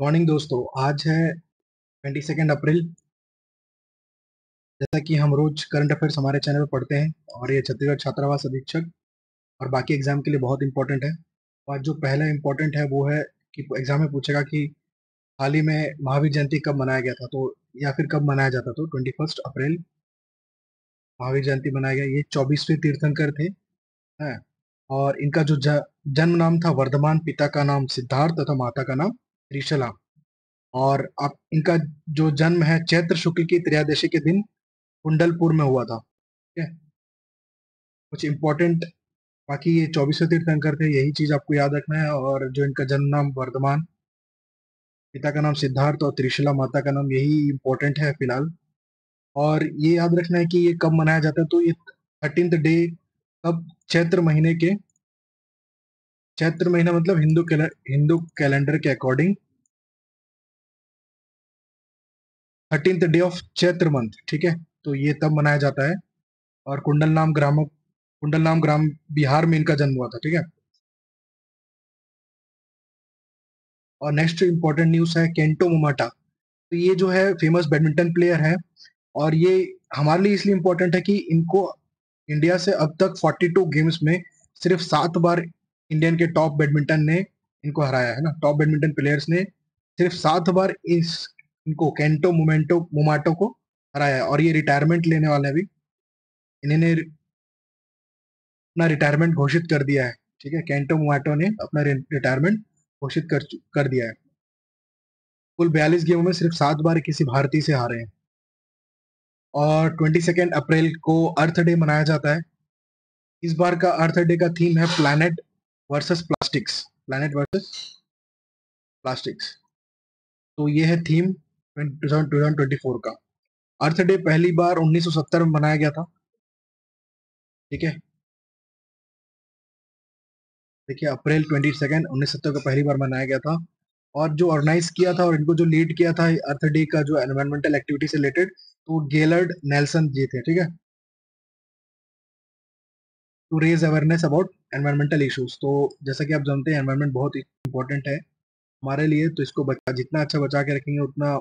Morning दोस्तों। आज है 22 अप्रैल। जैसा कि हम रोज करंट अफेयर्स हमारे चैनल पर पढ़ते हैं और ये छत्तीसगढ़ छात्रावास अधीक्षक और बाकी एग्जाम के लिए बहुत इंपॉर्टेंट है। तो आज जो पहला इंपॉर्टेंट है वो है कि एग्जाम में पूछेगा कि हाल ही में महावीर जयंती कब मनाया गया था, तो या फिर कब मनाया जाता। तो 21 अप्रैल महावीर जयंती मनाया गया। ये 24वें तीर्थंकर थे। हैं। और इनका जो जन्म नाम था वर्धमान, पिता का नाम सिद्धार्थ तथा माता का नाम त्रिशला। और आप इनका जो जन्म है चैत्र शुक्ल की त्रयोदशी के दिन कुंडलपुर में हुआ था। ठीक है। कुछ इंपॉर्टेंट बाकी ये 24वें तीर्थंकर थे, यही चीज आपको याद रखना है। और जो इनका जन्म नाम वर्धमान, पिता का नाम सिद्धार्थ और त्रिशला माता का नाम, यही इंपॉर्टेंट है फिलहाल। और ये याद रखना है कि ये कब मनाया जाता है। तो ये 13th डे कब, चैत्र महीना मतलब हिंदू कैलेंडर के according 13th day of Chaitra month. ठीक है। तो ये तब मनाया जाता है। और कुंडल नाम ग्राम बिहार में इनका जन्म हुआ था। ठीक है। और नेक्स्ट इंपॉर्टेंट न्यूज है केंटो मोमोटा। तो ये जो है फेमस बैडमिंटन प्लेयर है। और ये हमारे लिए इसलिए इंपॉर्टेंट है कि इनको इंडिया से अब तक 42 गेम्स में सिर्फ 7 बार इंडियन के टॉप बैडमिंटन ने इनको हराया है ना। टॉप बैडमिंटन प्लेयर्स ने सिर्फ 7 बार इनको केंटो मोमाटो को हराया है। और ये रिटायरमेंट लेने वाले हैं अभी। इन्होंने अपना रिटायरमेंट घोषित कर दिया है। ठीक है। केंटो मोमाटो ने अपना रिटायरमेंट घोषित कर दिया है। कुल 42 गेमों में सिर्फ 7 बार किसी भारतीय से हारे हैं। और 22 अप्रैल को अर्थ डे मनाया जाता है। इस बार का अर्थ डे का थीम है planet versus plastics. Planet versus plastics. तो ये है थीम 2024 का। अर्थ डे पहली बार 1970 में मनाया गया था। ठीक है। देखिए, अप्रैल 22 1970 को पहली बार मनाया गया था। और जो ऑर्गेनाइज किया था और इनको जो लीड किया था अर्थ डे का जो एनवायरमेंटल एक्टिविटी से रिलेटेड, तो गेलर्ड नेल्सन जी थे। ठीक है। To raise awareness about environmental issues. तो जैसा कि आप जानते हैं एनवायरमेंट बहुत इंपॉर्टेंट है हमारे लिए। तो इसको जितना अच्छा बचा के रखेंगे उतना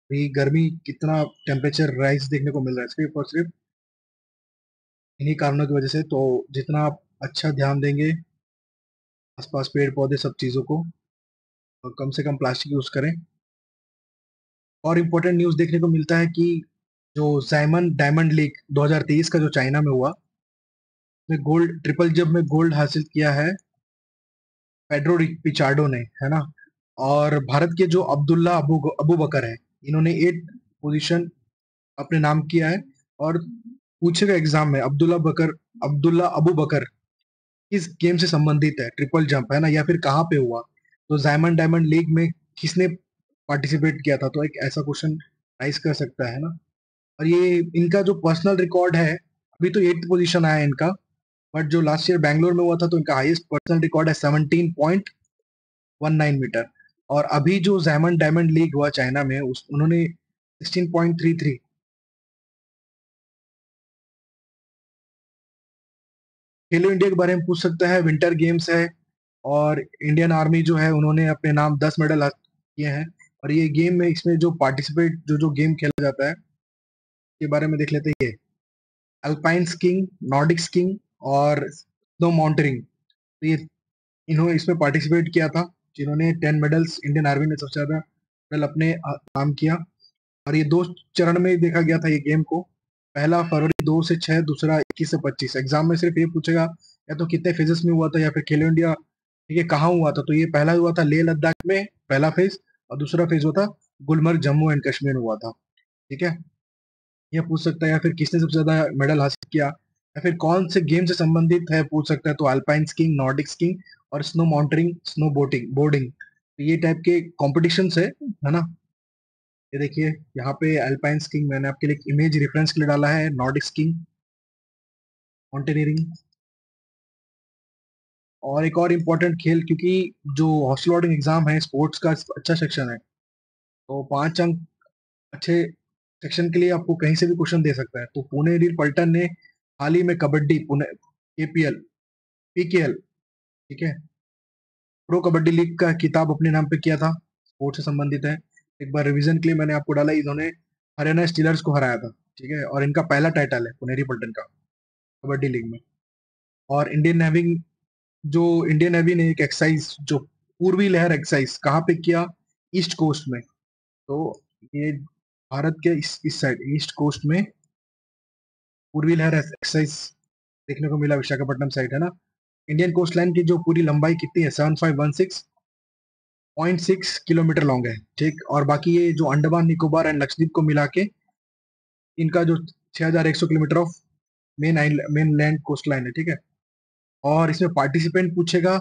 भी गर्मी कितना टेम्परेचर राइज देखने को मिल रहा है सिर्फ और सिर्फ इन्हीं कारणों की वजह से। तो जितना आप अच्छा ध्यान देंगे आसपास पेड़ पौधे सब चीज़ों को, और कम से कम प्लास्टिक यूज करें। और इम्पोर्टेंट न्यूज़ देखने को मिलता है कि जो जायमन डायमंड लीग 2023 का जो चाइना में हुआ, में गोल्ड ट्रिपल जब में गोल्ड हासिल किया है पेड्रो पिचाडो ने, है ना। और भारत के जो अब्दुल्ला अबू बकर है, इन्होंने 8 पोजीशन अपने नाम किया है। और पूछेगा एग्जाम में अब्दुल्ला अबू बकर किस गेम से संबंधित है, ट्रिपल जंप है ना, या फिर कहाँ पे हुआ। तो जायमन डायमंड लीग में किसने पार्टिसिपेट किया था, तो एक ऐसा क्वेश्चन राइज कर सकता है ना। और ये इनका जो पर्सनल रिकॉर्ड है, अभी तो 8th पोजीशन आया है इनका। बट जो लास्ट ईयर बैंगलोर में हुआ था तो इनका हाईएस्ट पर्सनल रिकॉर्ड है 17.19 मीटर। और अभी जो जायमन डायमंड लीग हुआ चाइना में, उन्होंने 16.33। खेलो इंडिया के बारे में पूछ सकता है, विंटर गेम्स है। और इंडियन आर्मी जो है उन्होंने अपने नाम 10 मेडल किए हैं। और ये गेम में इसमें जो पार्टिसिपेट जो गेम खेला जाता है के बारे में देख लेते हैं। ये अल्पाइन स्कीइंग, नॉर्डिक स्कीइंग और स्नो माउंटेनिंग। तो ये इन्होंने इसमें पार्टिसिपेट किया था, जिन्होंने 10 मेडल्स, इंडियन आर्मी ने सबसे ज्यादा मेडल अपने नाम किया। और ये 2 चरण में देखा गया था ये गेम को। पहला फरवरी 2 से 6, दूसरा 21 से 25। एग्जाम में सिर्फ ये पूछेगा या तो कितने फेजेस में हुआ था या फिर खेलो इंडिया ठीक है कहाँ हुआ था। तो ये पहला हुआ था लेह लद्दाख में, पहला फेज। और दूसरा फेज हुआ था गुलमर्ग जम्मू एंड कश्मीर में हुआ था। ठीक है। ये पूछ सकता है, या फिर किसने सबसे ज्यादा मेडल हासिल किया, या फिर कौन से गेम से संबंधित है पूछ सकता है। तो अल्पाइन स्कीइंग, नॉर्डिक स्कीइंग और स्नो माउंटेनिंग, स्नो बोर्डिंग। तो ये टाइप के कॉम्पिटिशन है ना। ये देखिए यहाँ पे अल्पाइन स्कीइंग मैंने आपके लिए एक इमेज रेफरेंस के लिए डाला है, नॉर्डिक स्कीइंग, माउंटेनियरिंग। और एक और इम्पोर्टेंट खेल, क्योंकि जो हॉस्टल वार्डिंग एग्जाम है स्पोर्ट्स का अच्छा सेक्शन है, तो 5 अंक अच्छे सेक्शन के लिए आपको कहीं से भी क्वेश्चन दे सकता है। तो पुणे रील पल्टन ने हाल ही में कबड्डी पुणे केपीएल पीकेएल, ठीक है, प्रो कबड्डी लीग का खिताब अपने नाम पे किया था। स्पोर्ट्स से संबंधित है। एक बार रिवीजन के लिए मैंने आपको डाला, इन्होंने हरियाणा स्टीलर्स को हराया था, ठीक है, और इनका पहला टाइटल है पुनेरी पल्टन का कबड्डी लीग में। और इंडियन नेवी ने एक एक्सरसाइज जो पूर्वी लहर एक्सरसाइज कहाँ पे किया, ईस्ट कोस्ट में। तो ये भारत के इस साइड ईस्ट कोस्ट में पूर्वी लहर एक्सरसाइज देखने को मिला, विशाखापट्टनम साइड है ना। इंडियन कोस्ट लाइन की जो पूरी लंबाई कितनी है, 7516.6 किलोमीटर लॉन्ग है, ठीक। और बाकी ये जो अंडमान निकोबार एंड लक्षद्वीप को मिला के इनका जो 6100 kilometre of mainland coastline है, ठीक है। और इसमें पार्टिसिपेंट पूछेगा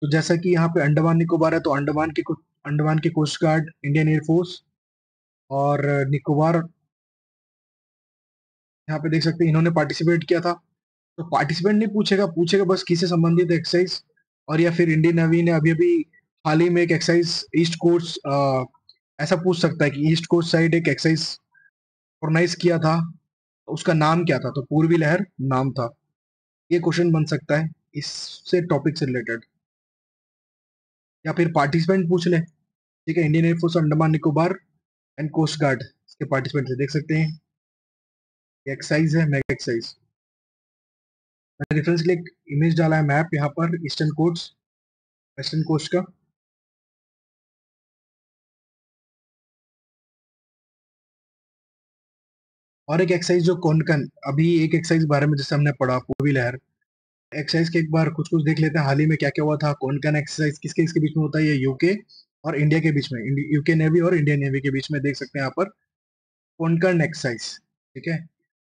तो जैसा कि यहाँ पे अंडमान निकोबार है, तो अंडमान के कोस्ट गार्ड, इंडियन एयरफोर्स, और निकोबार यहाँ पे देख सकते हैं इन्होंने पार्टिसिपेट किया था। तो पार्टिसिपेंट नहीं पूछेगा, पूछेगा बस किससे संबंधित एक्सरसाइज। और या फिर इंडियन नेवी ने अभी अभी हाल ही में एक एक्सरसाइज ईस्ट कोस्ट, ऐसा पूछ सकता है कि ईस्ट कोस्ट साइड एक एक्सरसाइज ऑर्गेनाइज किया था, तो उसका नाम क्या था, तो पूर्वी लहर नाम था। ये क्वेश्चन बन सकता है इससे टॉपिक से रिलेटेड। या फिर पार्टिसिपेंट पूछ ले, ठीक है, Indian air force, Andaman Nicobar and coast guard के पार्टिसिपेंट से देख सकते हैं। एक्सरसाइज है मेगा एक्सरसाइज। मैंने रेफरेंस के लिए एक इमेज डाला है मैप यहाँ पर ईस्टर्न कोस्ट, वेस्टर्न कोस्ट का। और एक एक्सरसाइज जो कोनकन, अभी एक एक्सरसाइज बारे में जैसे हमने पढ़ा पूर्वी लहर एक्सरसाइज के, एक बार कुछ कुछ देख लेते हैं हाल ही में क्या क्या हुआ था। कोनकन एक्सरसाइज किसके किसके बीच में होता है, ये यूके और इंडिया के बीच में, यूके नेवी और इंडियन नेवी के बीच में देख सकते हैं यहाँ पर कोनकन एक्सरसाइज, ठीक है।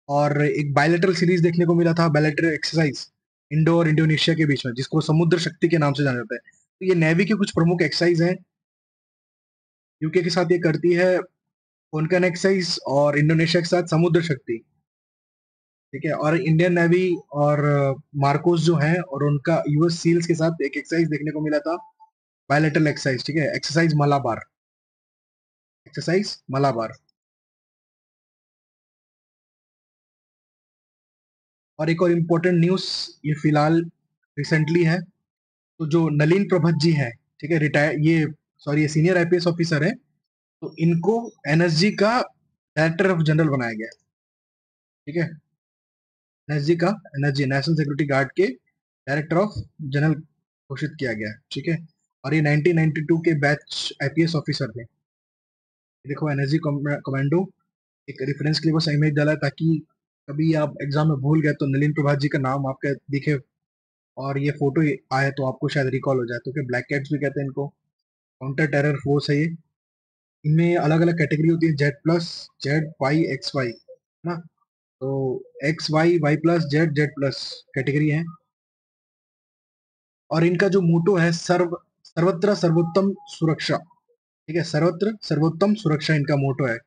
और एक बायलैटरल सीरीज देखने को मिला था, बायलैटरल एक्सरसाइज इंडो और इंडोनेशिया के बीच में, जिसको समुद्र शक्ति के नाम से जाना जाता है। तो ये नेवी की कुछ प्रमुख एक्सरसाइज है, यूके के साथ ये करती है कोनकन एक्सरसाइज, और इंडोनेशिया के साथ समुद्र शक्ति, ठीक है। और इंडियन नेवी और मार्कोस जो है और उनका यूएस सील्स के साथ एक एक्सरसाइज देखने को मिला था, बायलैटरल एक्सरसाइज, ठीक है, एक्सरसाइज मलाबार, एक्सरसाइज मलाबार। और एक और इम्पोर्टेंट न्यूज ये फिलहाल रिसेंटली है, तो जो नलिन प्रभत जी है, ठीक है, रिटायर ये सॉरी ये सीनियर आईपीएस ऑफिसर है, तो इनको एनएसजी का डायरेक्टर ऑफ जनरल बनाया गया, ठीक है। एनएसजी का, एनएसजी नेशनल सिक्योरिटी गार्ड के डायरेक्टर ऑफ जनरल घोषित किया गया, ठीक है। और ये 1992 के बैच आईपीएस ऑफिसर थे। देखो एनएसजी कमांडो, एक रेफरेंस के लिए बस इमेज डाला है, ताकि कभी आप एग्जाम में भूल गए तो नलिन प्रभात जी का नाम आपके दिखे और ये फोटो आए तो आपको शायद रिकॉल हो जाए। तो क्या ब्लैक कैट्स भी कहते हैं इनको, काउंटर टेरर फोर्स है ये। इनमें अलग अलग कैटेगरी होती है, Z plus, Z Y, X Y, है ना। तो X Y, Y plus, Z, Z plus category है। और इनका जो मोटो है सर्वत्र सर्वोत्तम सुरक्षा, ठीक है, सर्वत्र सर्वोत्तम सुरक्षा इनका मोटो है।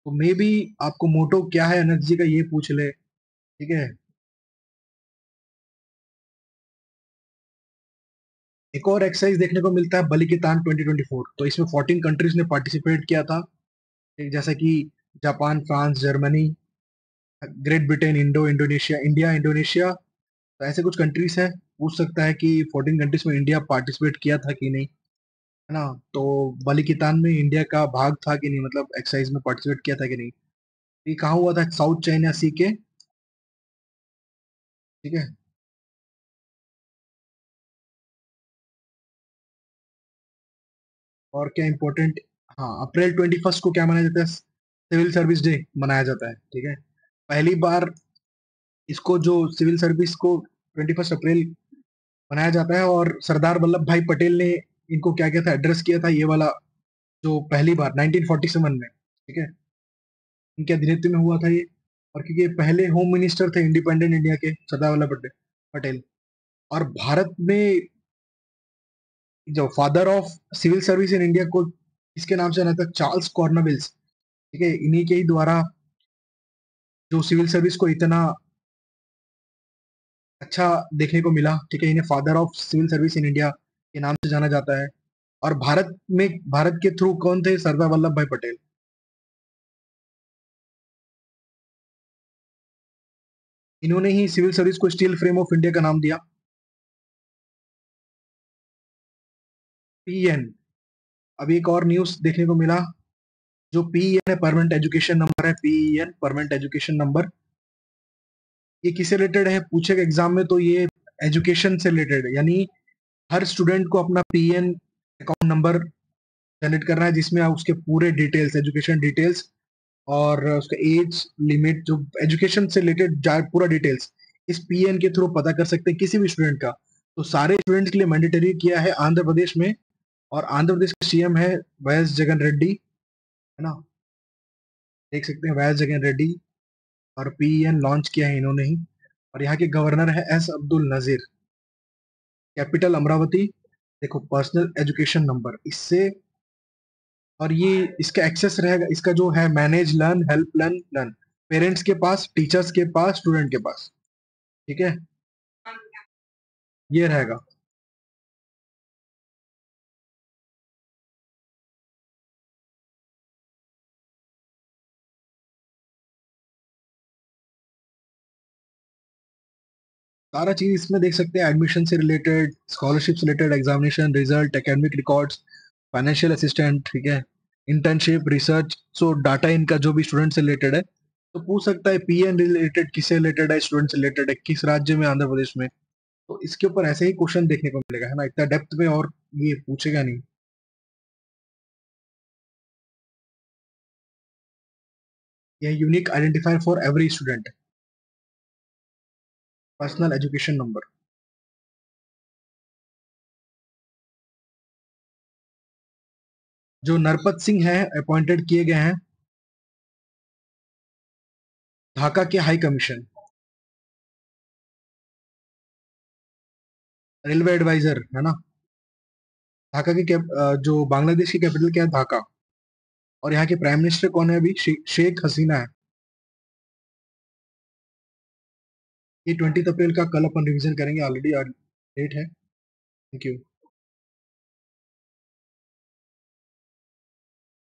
तो मे बी आपको मोटो क्या है एनर्जी का ये पूछ ले, ठीक है। एक और एक्सरसाइज देखने को मिलता है बलि की तान 2024, तो इसमें 14 कंट्रीज ने पार्टिसिपेट किया था, ठीक, जैसे कि Japan, France, Germany, great Britain, Indonesia, India, Indonesia. तो ऐसे कुछ कंट्रीज हैं, पूछ सकता है कि 14 कंट्रीज में इंडिया पार्टिसिपेट किया था कि नहीं, है ना। तो बलिकितान में इंडिया का भाग था कि नहीं, मतलब एक्सरसाइज में पार्टिसिपेट किया था कि नहीं। ये कहाँ हुआ था, साउथ चाइना सी के, ठीक है। और क्या इंपॉर्टेंट, हाँ, अप्रैल 21 को क्या मनाया जाता है, सिविल सर्विस डे मनाया जाता है, ठीक है। पहली बार इसको जो सिविल सर्विस को 21 अप्रैल मनाया जाता है, और सरदार वल्लभ भाई पटेल ने इनको क्या किया था, एड्रेस किया था ये वाला, जो पहली बार 1947 में, ठीक है, इनके अधिनेतृत्व में हुआ था ये। और क्योंकि ये पहले होम मिनिस्टर थे इंडिपेंडेंट इंडिया के, सरदार वल्लभ पटेल। और भारत में जो father of civil service in India को इसके नाम से जाना था, चार्ल्स कॉर्नवेलिस, ठीक है। इन्हीं के ही द्वारा जो सिविल सर्विस को इतना अच्छा देखने को मिला, ठीक है, इन्हें father of civil service in India के नाम से जाना जाता है। और भारत के थ्रू कौन थे, सरदार वल्लभ भाई पटेल। इन्होंने ही सिविल सर्विस को स्टील फ्रेम ऑफ इंडिया का नाम दिया, पीएन। अभी एक और न्यूज देखने को मिला, जो पीईएन है, परमानेंट एजुकेशन नंबर है, पीईएन परमानेंट एजुकेशन नंबर, ये किससे रिलेटेड है पूछेगा एग्जाम में, तो ये एजुकेशन से रिलेटेड है। यानी हर स्टूडेंट को अपना पीएन अकाउंट नंबर जनरेट करना है, जिसमें आप उसके पूरे डिटेल्स, एजुकेशन डिटेल्स और उसका एज लिमिट, जो एजुकेशन से रिलेटेड पूरा डिटेल्स इस पीएन के थ्रू पता कर सकते हैं किसी भी स्टूडेंट का। तो सारे स्टूडेंट्स के लिए मैंडेटरी किया है आंध्र प्रदेश में, और आंध्र प्रदेश के सीएम है वायएस जगन रेड्डी, है ना, देख सकते हैं वायएस जगन रेड्डी, और पीएन लॉन्च किया है इन्होंने ही। और यहाँ के गवर्नर है एस अब्दुल नजीर। कैपिटल अमरावती। देखो पर्सनल एजुकेशन नंबर इससे, और ये इसका एक्सेस रहेगा, इसका जो है manage learn help learn learn, parents के पास, टीचर्स के पास, स्टूडेंट के पास, ठीक है, ये रहेगा। सारा चीज इसमें देख सकते हैं, एडमिशन से रिलेटेड, स्कॉलरशिप से related, examination result, academic records, financial assistant, ठीक है, इंटर्नशिप, रिसर्च, सो डाटा इनका जो भी स्टूडेंट से रिलेटेड है, तो पूछ सकता है पीएन रिलेटेड किससे रिलेटेड है, स्टूडेंट से रिलेटेड है, किस राज्य में, आंध्र प्रदेश में। तो इसके ऊपर ऐसे ही क्वेश्चन देखने को मिलेगा, है ना, इतना डेप्थ में और ये पूछेगा नहीं। ये unique identifier for every student, personal education number. जो नरपत सिंह है अपॉइंटेड किए गए हैं ढाका के हाई कमीशन, रेलवे एडवाइजर, है ना। ढाका की जो बांग्लादेश की कैपिटल क्या है, ढाका। और यहाँ के प्राइम मिनिस्टर कौन है अभी, शेख हसीना है। ये 20 अप्रैल का कल अपन रिवीजन करेंगे, ऑलरेडी डेट है। Thank you.